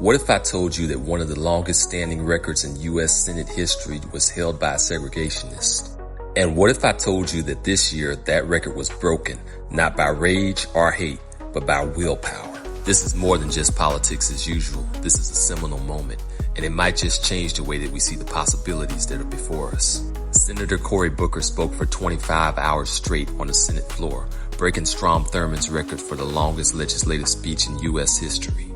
What if I told you that one of the longest standing records in U.S. Senate history was held by a segregationist? And what if I told you that this year that record was broken, not by rage or hate, but by willpower? This is more than just politics as usual. This is a seminal moment, and it might just change the way that we see the possibilities that are before us. Senator Cory Booker spoke for 25 hours straight on the Senate floor, breaking Strom Thurmond's record for the longest legislative speech in U.S. history.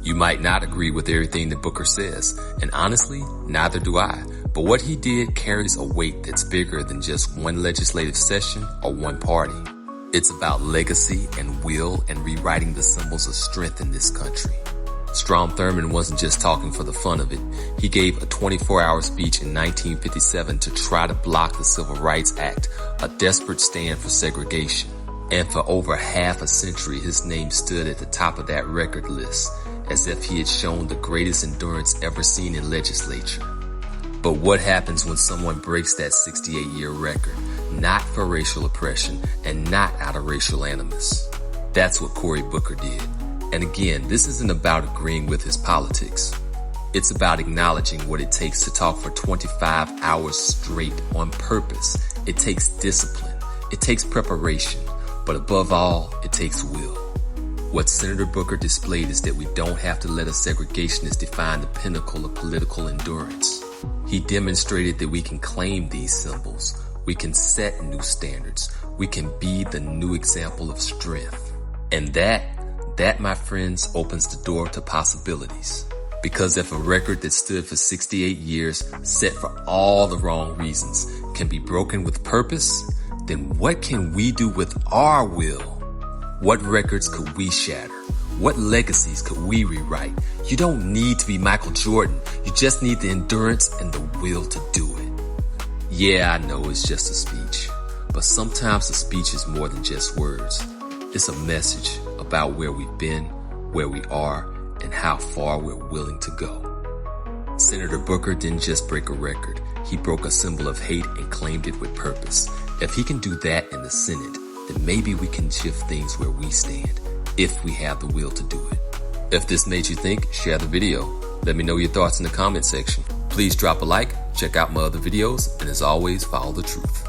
You might not agree with everything that Booker says, and honestly, neither do I. But what he did carries a weight that's bigger than just one legislative session or one party. It's about legacy and will and rewriting the symbols of strength in this country. Strom Thurmond wasn't just talking for the fun of it. He gave a 24-hour speech in 1957 to try to block the Civil Rights Act, a desperate stand for segregation. And for over half a century, his name stood at the top of that record list, as if he had shown the greatest endurance ever seen in legislature. But what happens when someone breaks that 68-year record? Not for racial oppression and not out of racial animus. That's what Cory Booker did. And again, this isn't about agreeing with his politics. It's about acknowledging what it takes to talk for 25 hours straight on purpose. It takes discipline. It takes preparation. But above all, it takes will. What Senator Booker displayed is that we don't have to let a segregationist define the pinnacle of political endurance. He demonstrated that we can claim these symbols. We can set new standards. We can be the new example of strength. And that, my friends, opens the door to possibilities. Because if a record that stood for 68 years, set for all the wrong reasons, can be broken with purpose, then what can we do with our will? What records could we shatter? What legacies could we rewrite? You don't need to be Michael Jordan. You just need the endurance and the will to do it. Yeah, I know it's just a speech, but sometimes a speech is more than just words. It's a message about where we've been, where we are, and how far we're willing to go. Senator Booker didn't just break a record. He broke a symbol of hate and claimed it with purpose. If he can do that in the Senate, then maybe we can shift things where we stand, if we have the will to do it. If this made you think, share the video. Let me know your thoughts in the comment section. Please drop a like, check out my other videos, and as always, follow the truth.